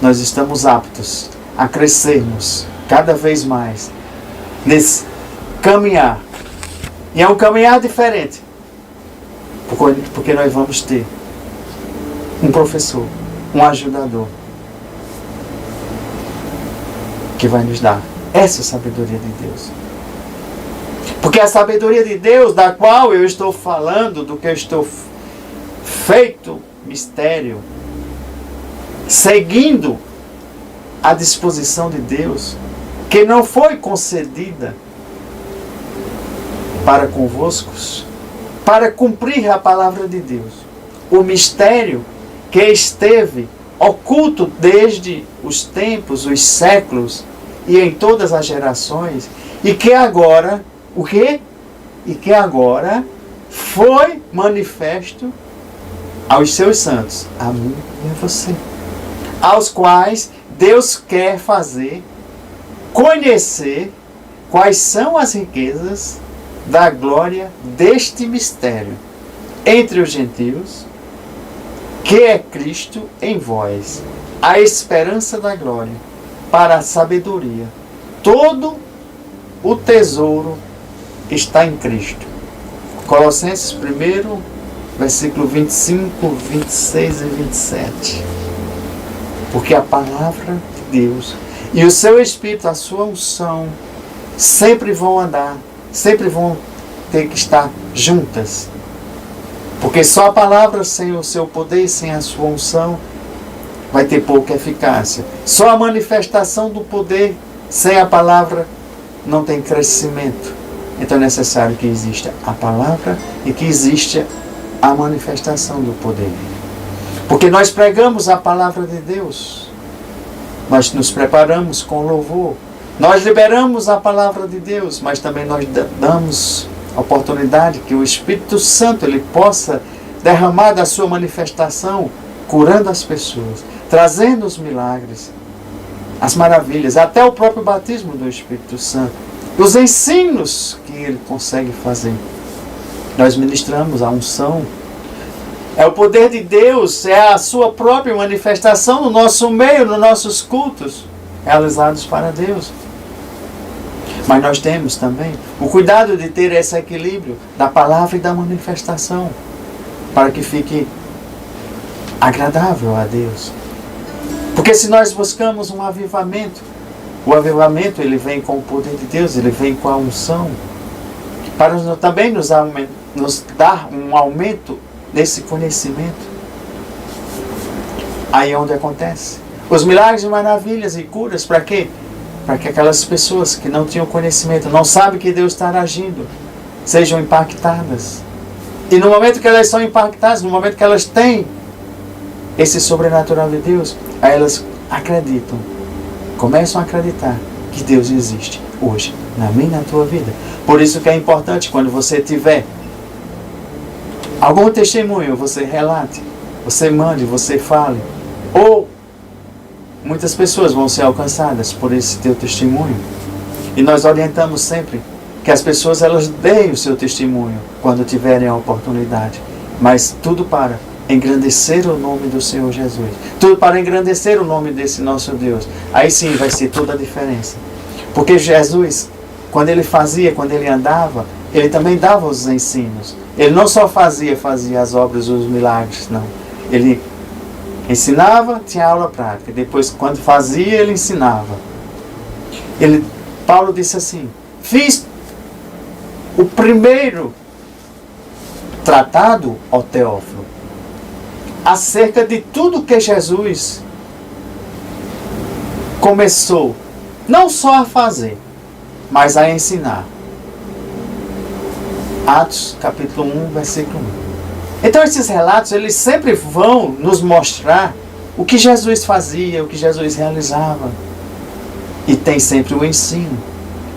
nós estamos aptos a crescermos cada vez mais nesse caminhar. E é um caminhar diferente, porque nós vamos ter um professor, um ajudador, que vai nos dar essa sabedoria de Deus. Porque a sabedoria de Deus, da qual eu estou falando, do que eu estou feito mistério, seguindo a disposição de Deus, que não foi concedida para convosco, para cumprir a palavra de Deus. O mistério que esteve oculto desde os tempos, os séculos e em todas as gerações, e que agora, o quê? E que agora foi manifesto aos seus santos, a mim e a você, aos quais Deus quer fazer conhecer quais são as riquezas da glória deste mistério entre os gentios, que é Cristo em vós, a esperança da glória, para a sabedoria. Todo o tesouro está em Cristo. Colossenses 1, versículo 25, 26 e 27. Porque a palavra de Deus e o seu Espírito, a sua unção, sempre vão andar, sempre vão ter que estar juntas. Porque só a palavra sem o seu poder e sem a sua unção vai ter pouca eficácia. Só a manifestação do poder sem a palavra não tem crescimento. Então é necessário que exista a palavra e que exista a manifestação do poder. Porque nós pregamos a palavra de Deus, nós nos preparamos com louvor, nós liberamos a palavra de Deus, mas também nós damos a oportunidade que o Espírito Santo ele possa derramar da sua manifestação, curando as pessoas, trazendo os milagres, as maravilhas, até o próprio batismo do Espírito Santo, os ensinos que ele consegue fazer. Nós ministramos a unção. É o poder de Deus, é a sua própria manifestação no nosso meio, nos nossos cultos, realizados para Deus. Mas nós temos também o cuidado de ter esse equilíbrio da palavra e da manifestação, para que fique agradável a Deus. Porque se nós buscamos um avivamento, o avivamento ele vem com o poder de Deus, ele vem com a unção, para também nos dar um aumento desse conhecimento. Aí é onde acontece os milagres e maravilhas e curas. Para quê? Para que aquelas pessoas que não tinham conhecimento, não sabem que Deus está agindo, sejam impactadas. E no momento que elas são impactadas, no momento que elas têm esse sobrenatural de Deus, aí elas acreditam, começam a acreditar que Deus existe hoje, na minha e na tua vida. Por isso que é importante, quando você tiver algum testemunho, você relate, você mande, você fale. Ou muitas pessoas vão ser alcançadas por esse teu testemunho. E nós orientamos sempre que as pessoas elas deem o seu testemunho quando tiverem a oportunidade. Mas tudo para engrandecer o nome do Senhor Jesus. Tudo para engrandecer o nome desse nosso Deus. Aí sim vai ser toda a diferença. Porque Jesus, quando ele fazia, quando ele andava, ele também dava os ensinos. Ele não só fazia as obras, os milagres, não. Ele ensinava, tinha aula prática. Depois, quando fazia, ele ensinava. Paulo disse assim: fiz o primeiro tratado, ó Teófilo, acerca de tudo que Jesus começou, não só a fazer, mas a ensinar. Atos, capítulo 1, versículo 1. Então esses relatos, eles sempre vão nos mostrar o que Jesus fazia, o que Jesus realizava. E tem sempre o ensino,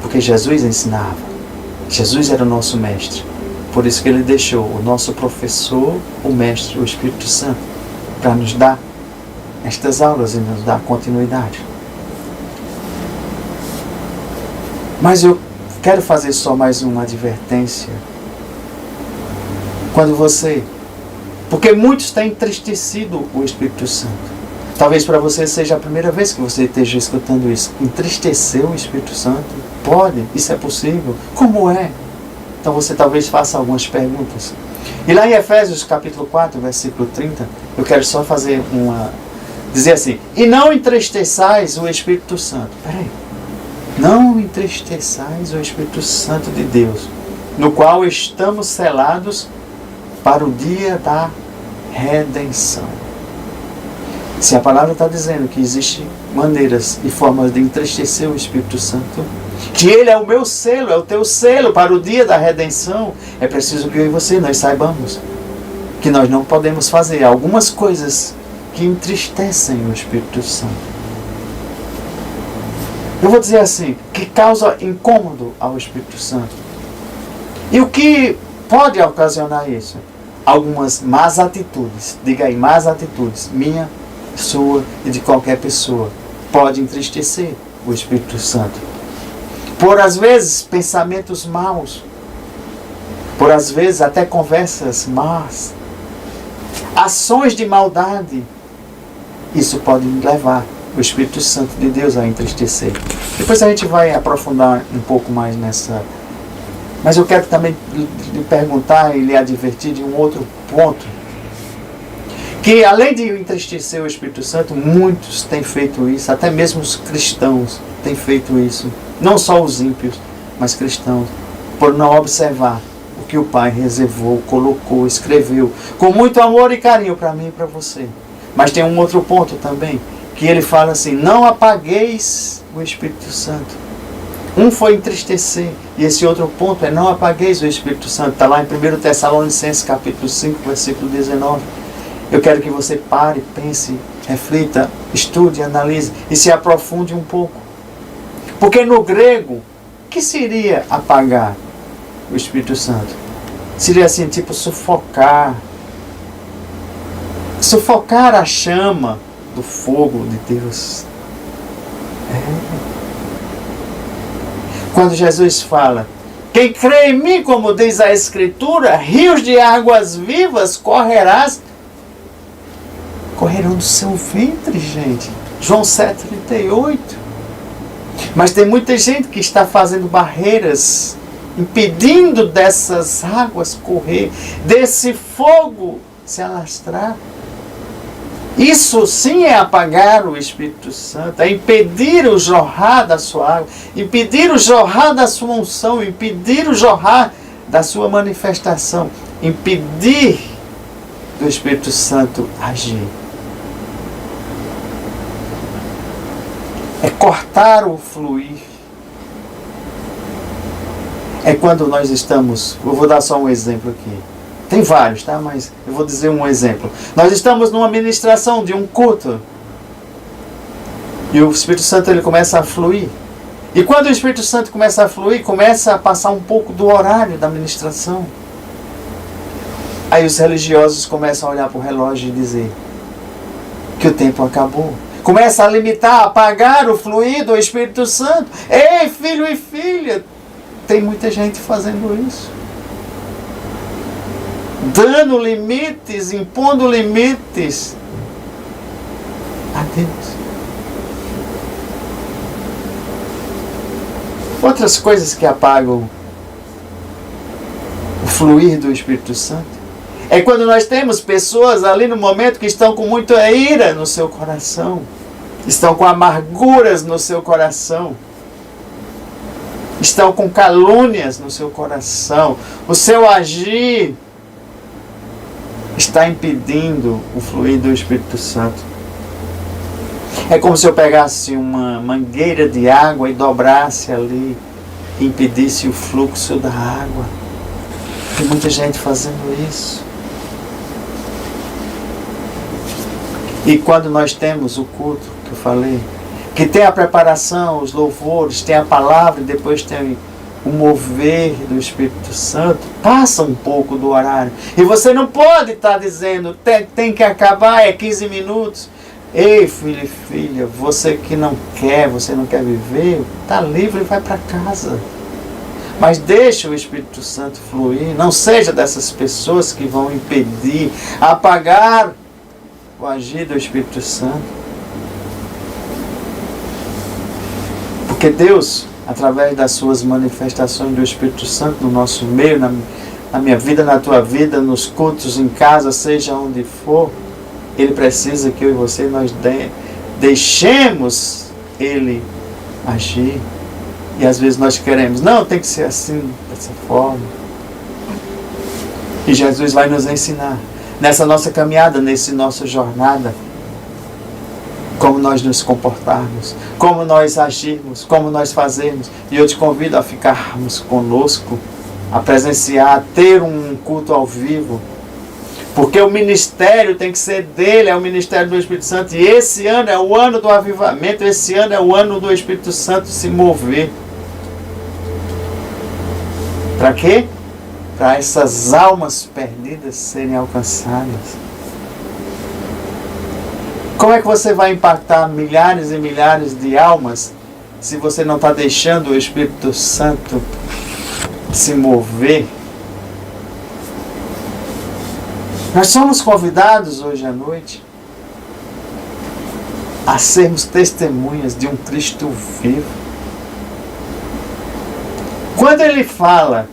porque Jesus ensinava. Jesus era o nosso mestre. Por isso que ele deixou o nosso professor, o mestre, o Espírito Santo, para nos dar estas aulas e nos dar continuidade. Mas eu quero fazer só mais uma advertência. Quando você... Porque muitos têm entristecido o Espírito Santo. Talvez para você seja a primeira vez que você esteja escutando isso. Entristecer o Espírito Santo? Pode? Isso é possível? Como é? Então você talvez faça algumas perguntas. E lá em Efésios capítulo 4, versículo 30, eu quero só dizer assim: e não entristeçais o Espírito Santo. Peraí. Não entristeçais o Espírito Santo de Deus, no qual estamos selados para o dia da redenção. Se a palavra está dizendo que existem maneiras e formas de entristecer o Espírito Santo, que ele é o meu selo, é o teu selo para o dia da redenção, é preciso que eu e você nós saibamos que nós não podemos fazer algumas coisas que entristecem o Espírito Santo. Eu vou dizer assim, que causa incômodo ao Espírito Santo. E o que pode ocasionar isso? algumas más atitudes, diga aí, más atitudes, minha, sua e de qualquer pessoa, pode entristecer o Espírito Santo. Por às vezes pensamentos maus, por às vezes até conversas más, ações de maldade, isso pode levar o Espírito Santo de Deus a entristecer. Depois a gente vai aprofundar um pouco mais nessa. Mas eu quero também lhe perguntar e lhe advertir de um outro ponto. Que além de entristecer o Espírito Santo, muitos têm feito isso, até mesmo os cristãos têm feito isso. Não só os ímpios, mas cristãos, por não observar o que o Pai reservou, colocou, escreveu, com muito amor e carinho para mim e para você. Mas tem um outro ponto também, que ele fala assim, não apagueis o Espírito Santo. Um foi entristecer, e esse outro ponto é não apagueis o Espírito Santo. Está lá em 1 Tessalonicenses capítulo 5, versículo 19. Eu quero que você pare, pense, reflita, estude, analise e se aprofunde um pouco. Porque no grego, o que seria apagar o Espírito Santo? Seria assim, tipo sufocar. Sufocar a chama do fogo de Deus. Quando Jesus fala, quem crê em mim, como diz a Escritura, rios de águas vivas correrão do seu ventre, gente. João 7,38. Mas tem muita gente que está fazendo barreiras, impedindo dessas águas correr, desse fogo se alastrar. Isso sim é apagar o Espírito Santo, é impedir o jorrar da sua água, impedir o jorrar da sua unção, impedir o jorrar da sua manifestação, impedir do Espírito Santo agir. É cortar o fluir. É quando nós estamos, eu vou dar só um exemplo aqui. Tem vários, tá? Mas eu vou dizer um exemplo. Nós estamos numa ministração de um culto. E o Espírito Santo ele começa a fluir. E quando o Espírito Santo começa a fluir, começa a passar um pouco do horário da ministração. Aí os religiosos começam a olhar para o relógio e dizer que o tempo acabou. Começa a limitar, a apagar o fluir do Espírito Santo. Ei, filho e filha, tem muita gente fazendo isso. Dando limites, impondo limites a Deus. Outras coisas que apagam o fluir do Espírito Santo é quando nós temos pessoas ali no momento que estão com muita ira no seu coração, estão com amarguras no seu coração, estão com calúnias no seu coração, o seu agir está impedindo o fluir do Espírito Santo. É como se eu pegasse uma mangueira de água e dobrasse ali, e impedisse o fluxo da água. Tem muita gente fazendo isso. E quando nós temos o culto, que eu falei, que tem a preparação, os louvores, tem a palavra e depois tem o mover do Espírito Santo, passa um pouco do horário. E você não pode estar dizendo, tem que acabar, é 15 minutos. Ei, filho e filha, você que não quer, você não quer viver, está livre e vai para casa. Mas deixa o Espírito Santo fluir. Não seja dessas pessoas que vão impedir, apagar o agir do Espírito Santo. Porque Deus, através das suas manifestações do Espírito Santo no nosso meio, na minha vida, na tua vida, nos cultos, em casa, seja onde for, Ele precisa que eu e você nós deixemos Ele agir. E às vezes nós queremos, não, tem que ser assim, dessa forma. E Jesus vai nos ensinar, nessa nossa caminhada, nessa nossa jornada, como nós nos comportarmos, como nós agirmos, como nós fazermos. E eu te convido a ficarmos conosco, a presenciar, a ter um culto ao vivo. Porque o ministério tem que ser dele, é o ministério do Espírito Santo. E esse ano é o ano do avivamento, esse ano é o ano do Espírito Santo se mover. Para quê? para essas almas perdidas serem alcançadas. Como é que você vai impactar milhares e milhares de almas se você não está deixando o Espírito Santo se mover? Nós somos convidados hoje à noite a sermos testemunhas de um Cristo vivo. Quando ele fala,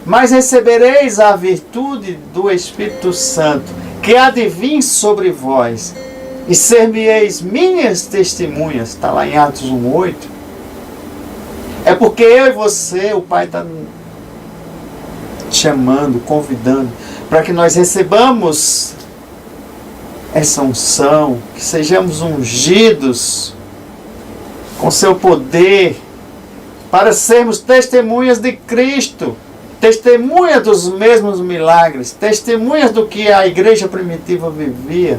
mas recebereis a virtude do Espírito Santo, que há de vir sobre vós, e ser-me-eis minhas testemunhas, está lá em Atos 1:8, é porque eu e você, o Pai está chamando, convidando, para que nós recebamos essa unção, que sejamos ungidos com seu poder, para sermos testemunhas de Cristo, testemunhas dos mesmos milagres, testemunhas do que a igreja primitiva vivia.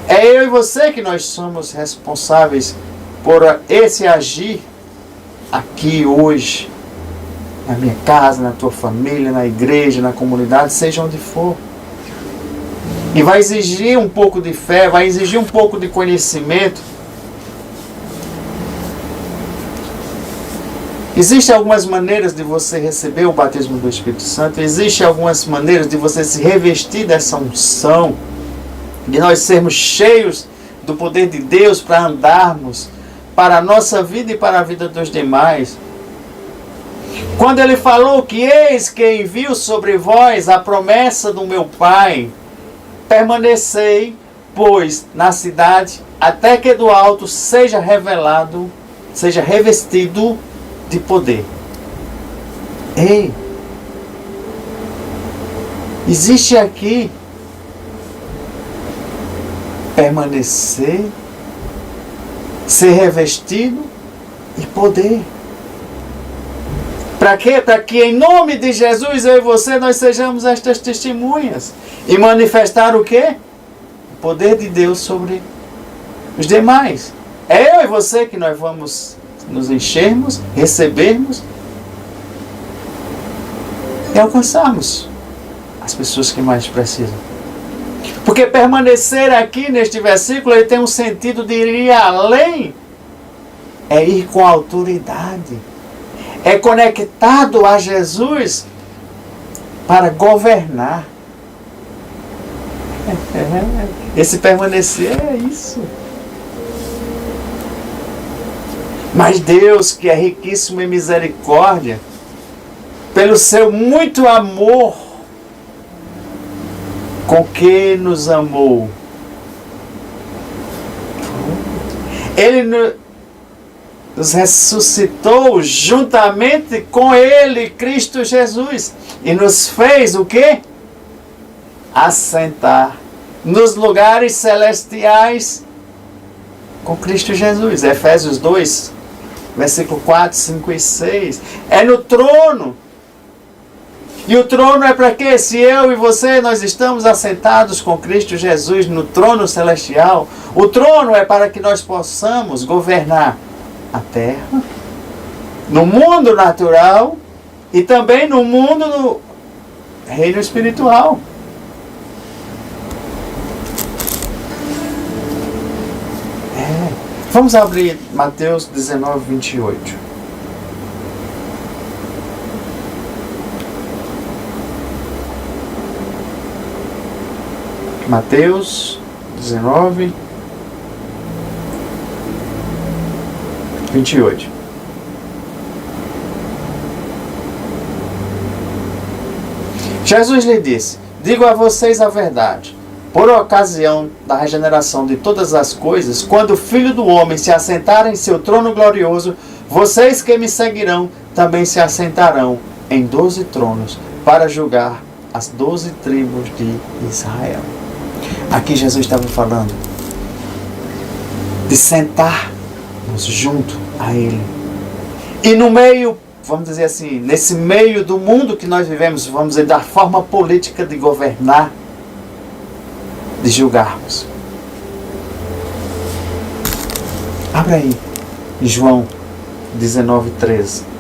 É eu e você que nós somos responsáveis por esse agir aqui hoje, na minha casa, na tua família, na igreja, na comunidade, seja onde for. E vai exigir um pouco de fé, vai exigir um pouco de conhecimento. Existem algumas maneiras de você receber o batismo do Espírito Santo, existem algumas maneiras de você se revestir dessa unção, de nós sermos cheios do poder de Deus para andarmos para a nossa vida e para a vida dos demais. Quando ele falou que eis que envio sobre vós a promessa do meu Pai, permanecei, pois, na cidade, até que do alto seja revelado, seja revestido de poder. Ei, existe aqui permanecer, ser revestido e poder. Para quê? Para que em nome de Jesus, eu e você, nós sejamos estas testemunhas. E manifestar o quê? O poder de Deus sobre os demais. É eu e você que nós vamos nos enchermos, recebermos e alcançarmos as pessoas que mais precisam. Porque permanecer aqui neste versículo, ele tem um sentido de ir além. É ir com autoridade. É conectado a Jesus para governar. Esse permanecer é isso. Mas Deus, que é riquíssimo em misericórdia, pelo seu muito amor, com que nos amou, Ele nos ressuscitou juntamente com Ele, Cristo Jesus, e nos fez o quê? Assentar nos lugares celestiais com Cristo Jesus. Efésios 2, versículo 4, 5 e 6. É no trono. E o trono é para quê? Se eu e você, nós estamos assentados com Cristo Jesus no trono celestial, o trono é para que nós possamos governar a terra, no mundo natural e também no mundo do reino espiritual. Vamos abrir Mateus 19, 28. Mateus 19, 28. Jesus lhe disse: digo a vocês a verdade. Por ocasião da regeneração de todas as coisas, quando o Filho do Homem se assentar em seu trono glorioso, vocês que me seguirão também se assentarão em 12 tronos para julgar as 12 tribos de Israel. Aqui Jesus estava falando de sentarmos junto a Ele. E no meio, vamos dizer assim, nesse meio do mundo que nós vivemos, vamos dizer, da forma política de governar, de julgarmos. Abra aí, João 19, 13.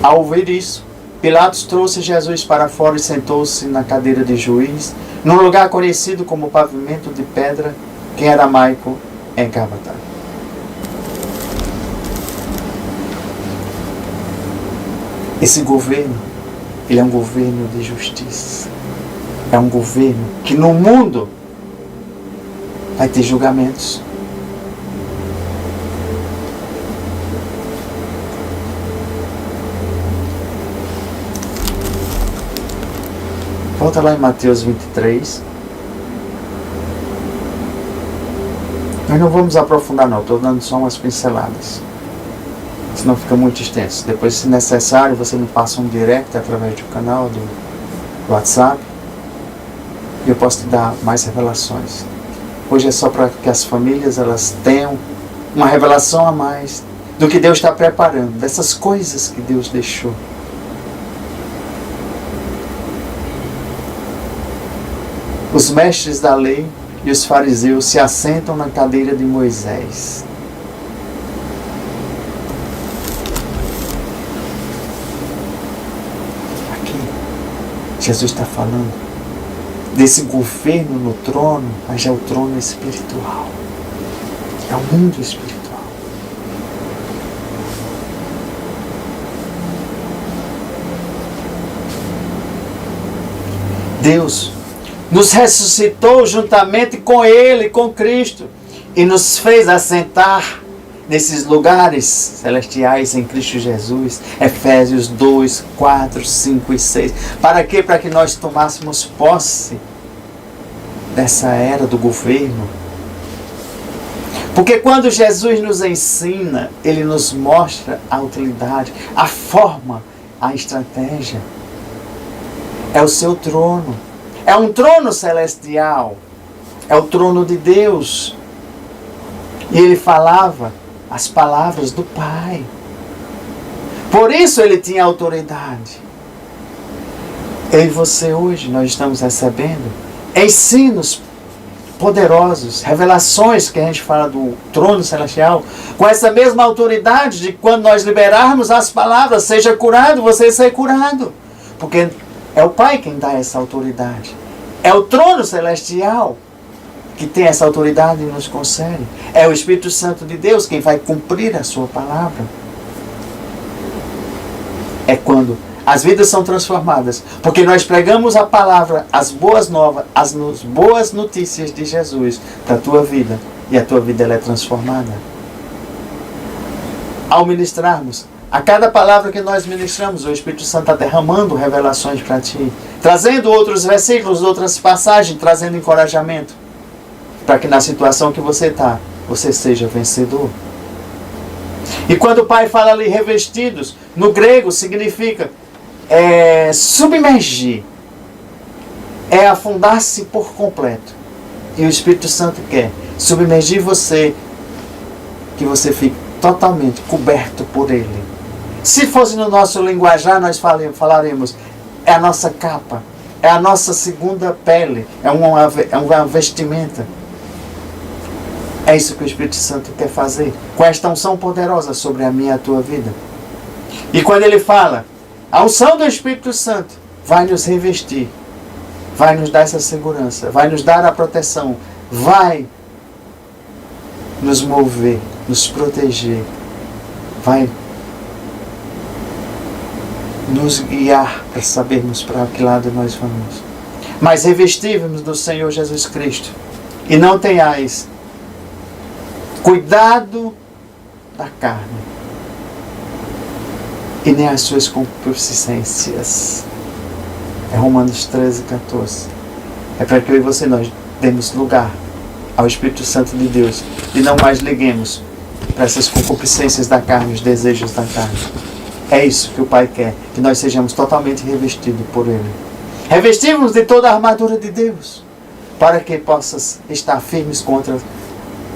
Ao ouvir isso, Pilatos trouxe Jesus para fora e sentou-se na cadeira de juiz, num lugar conhecido como pavimento de pedra, que em aramaico é Gábata. Esse governo, ele é um governo de justiça. É um governo que no mundo vai ter julgamentos. Volta lá em Mateus 23. Nós não vamos aprofundar não, estou dando só umas pinceladas. Senão fica muito extenso. Depois, se necessário, você me passa um direct através do canal do WhatsApp. E eu posso te dar mais revelações. Hoje é só para que as famílias elas tenham uma revelação a mais do que Deus está preparando, dessas coisas que Deus deixou. Os mestres da lei e os fariseus se assentam na cadeira de Moisés. Aqui, Jesus está falando desse governo no trono, mas é o trono espiritual. É o mundo espiritual. Deus nos ressuscitou juntamente com Ele, com Cristo, e nos fez assentar nesses lugares celestiais em Cristo Jesus. Efésios 2, 4, 5 e 6. Para quê? Para que nós tomássemos posse dessa era do governo. Porque quando Jesus nos ensina, Ele nos mostra a utilidade, a forma, a estratégia. É o seu trono. É um trono celestial. É o trono de Deus. E Ele falava as palavras do Pai. Por isso Ele tinha autoridade. Eu e você hoje, nós estamos recebendo ensinos poderosos, revelações que a gente fala do trono celestial, com essa mesma autoridade de quando nós liberarmos as palavras, seja curado, você ser curado. Porque é o Pai quem dá essa autoridade. É o trono celestial que tem essa autoridade e nos concede. É o Espírito Santo de Deus quem vai cumprir a sua palavra. É quando as vidas são transformadas. Porque nós pregamos a palavra, as boas novas, as boas notícias de Jesus da tua vida. E a tua vida ela é transformada. Ao ministrarmos, a cada palavra que nós ministramos, o Espírito Santo está derramando revelações para ti. Trazendo outros versículos, outras passagens, trazendo encorajamento. Para que na situação que você está, você seja vencedor. E quando o Pai fala ali revestidos, no grego significa submergir. É afundar-se por completo. E o Espírito Santo quer submergir você, que você fique totalmente coberto por Ele. Se fosse no nosso linguajar, nós falaremos, é a nossa capa, é a nossa segunda pele, é uma vestimenta. É isso que o Espírito Santo quer fazer, com esta unção poderosa sobre a minha e a tua vida. E quando Ele fala, a unção do Espírito Santo vai nos revestir, vai nos dar essa segurança, vai nos dar a proteção, vai nos mover, nos proteger, vai nos guiar para sabermos para que lado nós vamos. Mas revestivos do Senhor Jesus Cristo, e não tenhais cuidado da carne e nem as suas concupiscências. É Romanos 13, 14. É para que eu e você nós demos lugar ao Espírito Santo de Deus e não mais liguemos para essas concupiscências da carne, os desejos da carne. É isso que o Pai quer, que nós sejamos totalmente revestidos por Ele. Revestimos de toda a armadura de Deus, para que possas estar firmes contra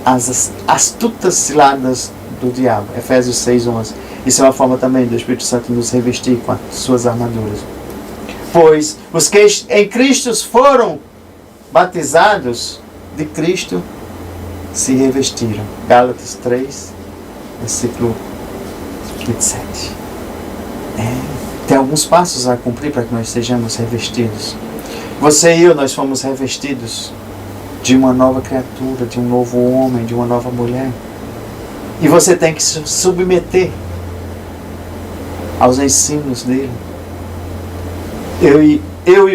as astutas ciladas do diabo. Efésios 6, 11. Isso é uma forma também do Espírito Santo nos revestir com as suas armaduras. Pois os que em Cristo foram batizados, de Cristo se revestiram. Gálatas 3, versículo 27. Tem alguns passos a cumprir para que nós sejamos revestidos. Você e eu, nós fomos revestidos de uma nova criatura, de um novo homem, de uma nova mulher. E você tem que se submeter aos ensinos dele. Eu e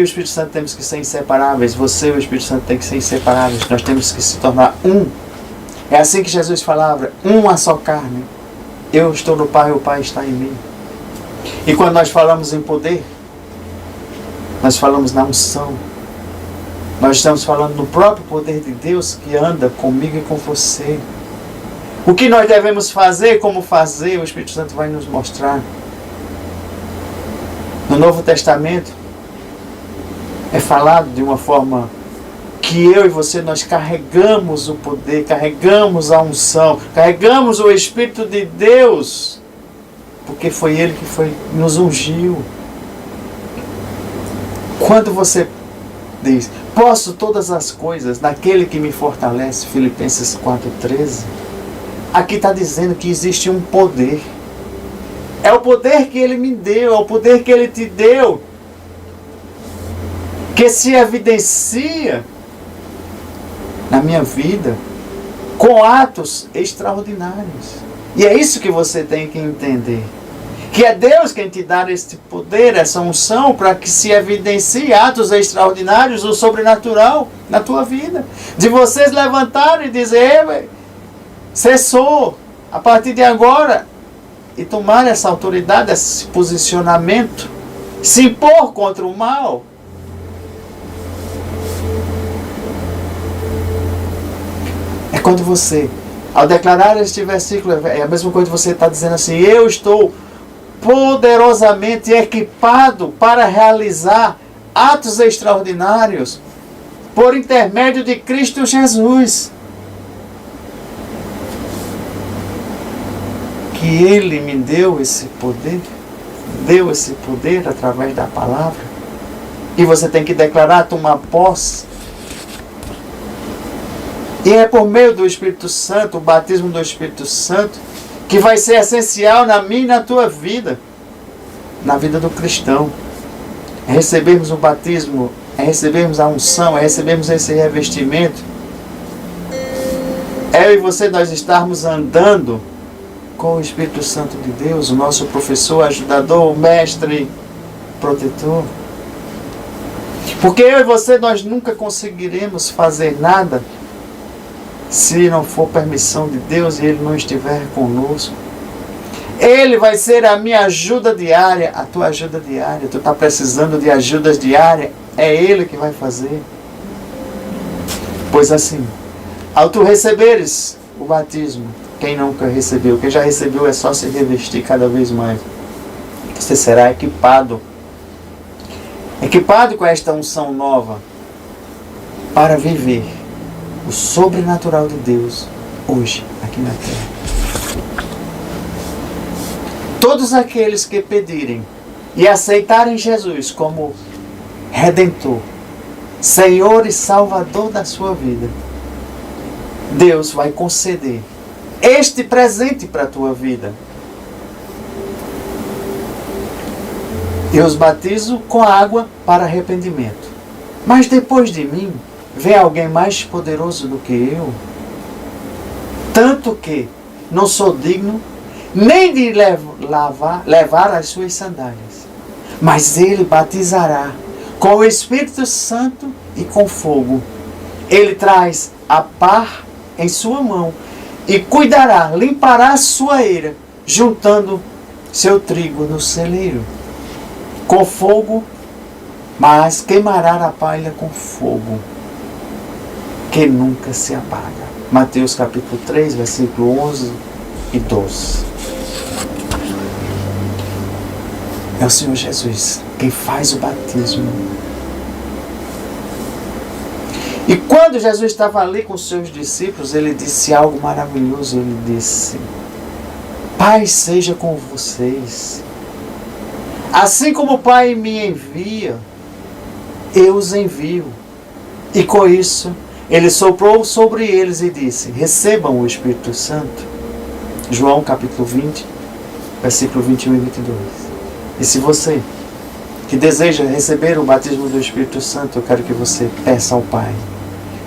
o Espírito Santo temos que ser inseparáveis. Você e o Espírito Santo têm que ser inseparáveis. Nós temos que se tornar um. É assim que Jesus falava, uma só carne. Eu estou no Pai, o Pai está em mim. E quando nós falamos em poder, nós falamos na unção. Nós estamos falando no próprio poder de Deus que anda comigo e com você. O que nós devemos fazer, como fazer, o Espírito Santo vai nos mostrar. No Novo Testamento, é falado de uma forma que eu e você, nós carregamos o poder, carregamos a unção, carregamos o Espírito de Deus, porque foi Ele que nos ungiu. Quando você diz, posso todas as coisas naquele que me fortalece, Filipenses 4,13, aqui está dizendo que existe um poder. É o poder que Ele me deu, é o poder que Ele te deu, que se evidencia na minha vida com atos extraordinários. E é isso que você tem que entender. Que é Deus quem te dá este poder, essa unção, para que se evidencie atos extraordinários, o sobrenatural na tua vida. De vocês levantarem e dizer, cessou, a partir de agora, e tomar essa autoridade, esse posicionamento, se impor contra o mal. É quando você, ao declarar este versículo, é a mesma coisa que você está dizendo assim, eu estou poderosamente equipado para realizar atos extraordinários por intermédio de Cristo Jesus. Que Ele me deu esse poder através da palavra. E você tem que declarar, tomar posse. E é por meio do Espírito Santo, o batismo do Espírito Santo, que vai ser essencial na minha e na tua vida, na vida do cristão. É recebermos o batismo, é recebermos a unção, é recebermos esse revestimento. Eu e você, nós estarmos andando com o Espírito Santo de Deus, o nosso professor, ajudador, mestre, protetor. Porque eu e você, nós nunca conseguiremos fazer nada se não for permissão de Deus e Ele não estiver conosco. Ele vai ser a minha ajuda diária, a tua ajuda diária. Tu está precisando de ajudas diárias, é Ele que vai fazer. Pois assim, ao tu receberes o batismo, quem nunca recebeu, quem já recebeu é só se revestir cada vez mais. Você será equipado com esta unção nova para viver o sobrenatural de Deus hoje, aqui na terra. Todos aqueles que pedirem e aceitarem Jesus como Redentor, Senhor e Salvador da sua vida, Deus vai conceder este presente para a tua vida. Eu os batizo com água para arrependimento. Mas depois de mim, vem alguém mais poderoso do que eu, tanto que não sou digno nem de levar as suas sandálias. Mas Ele batizará com o Espírito Santo e com fogo. Ele traz a pá em sua mão e cuidará, limpará a sua eira, juntando seu trigo no celeiro, com fogo, mas queimará a palha com fogo, que nunca se apaga. Mateus capítulo 3, versículo 11 e 12. É o Senhor Jesus quem faz o batismo. E quando Jesus estava ali com os seus discípulos, Ele disse algo maravilhoso. Ele disse, Pai seja com vocês. Assim como o Pai me envia, eu os envio. E com isso, Ele soprou sobre eles e disse, recebam o Espírito Santo. João capítulo 20, versículo 21 e 22. E se você que deseja receber o batismo do Espírito Santo, eu quero que você peça ao Pai.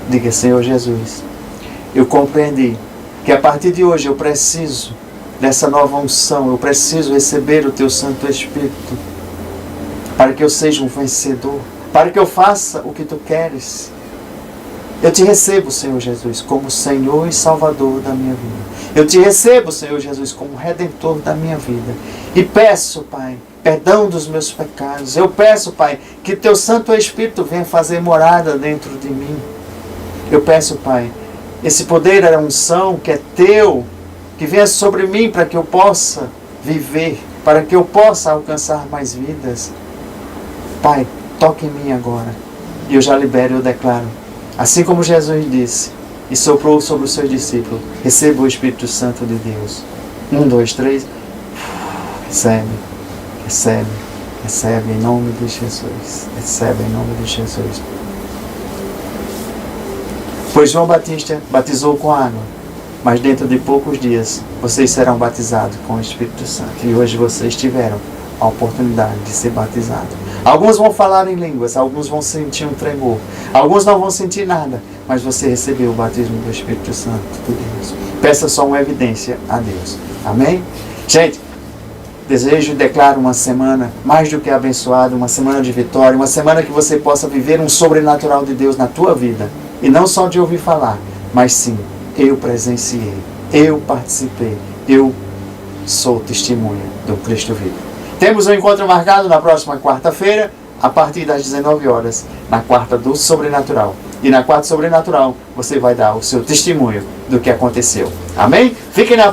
Diga: Senhor Jesus, eu compreendi que a partir de hoje eu preciso dessa nova unção, eu preciso receber o Teu Santo Espírito, para que eu seja um vencedor, para que eu faça o que Tu queres. Eu te recebo, Senhor Jesus, como Senhor e Salvador da minha vida. Eu te recebo, Senhor Jesus, como Redentor da minha vida. E peço, Pai, perdão dos meus pecados. Eu peço, Pai, que Teu Santo Espírito venha fazer morada dentro de mim. Eu peço, Pai, esse poder, a unção que é Teu, que venha sobre mim para que eu possa viver, para que eu possa alcançar mais vidas. Pai, toque em mim agora. E eu já libero e eu declaro. Assim como Jesus disse e soprou sobre os seus discípulos: receba o Espírito Santo de Deus. 1, 2, 3. Recebe, recebe, recebe em nome de Jesus. Recebe em nome de Jesus. Pois João Batista batizou com água, mas dentro de poucos dias vocês serão batizados com o Espírito Santo. E hoje vocês tiveram a oportunidade de ser batizados. Alguns vão falar em línguas, alguns vão sentir um tremor, alguns não vão sentir nada, mas você recebeu o batismo do Espírito Santo de Deus. Peça só uma evidência a Deus. Amém? Gente, desejo e declaro uma semana mais do que abençoada, uma semana de vitória, uma semana que você possa viver um sobrenatural de Deus na tua vida. E não só de ouvir falar, mas sim, eu presenciei, eu participei, eu sou testemunha do Cristo vivo. Temos um encontro marcado na próxima quarta-feira, a partir das 19 horas, na quarta do Sobrenatural. E na quarta Sobrenatural, você vai dar o seu testemunho do que aconteceu. Amém? Fiquem na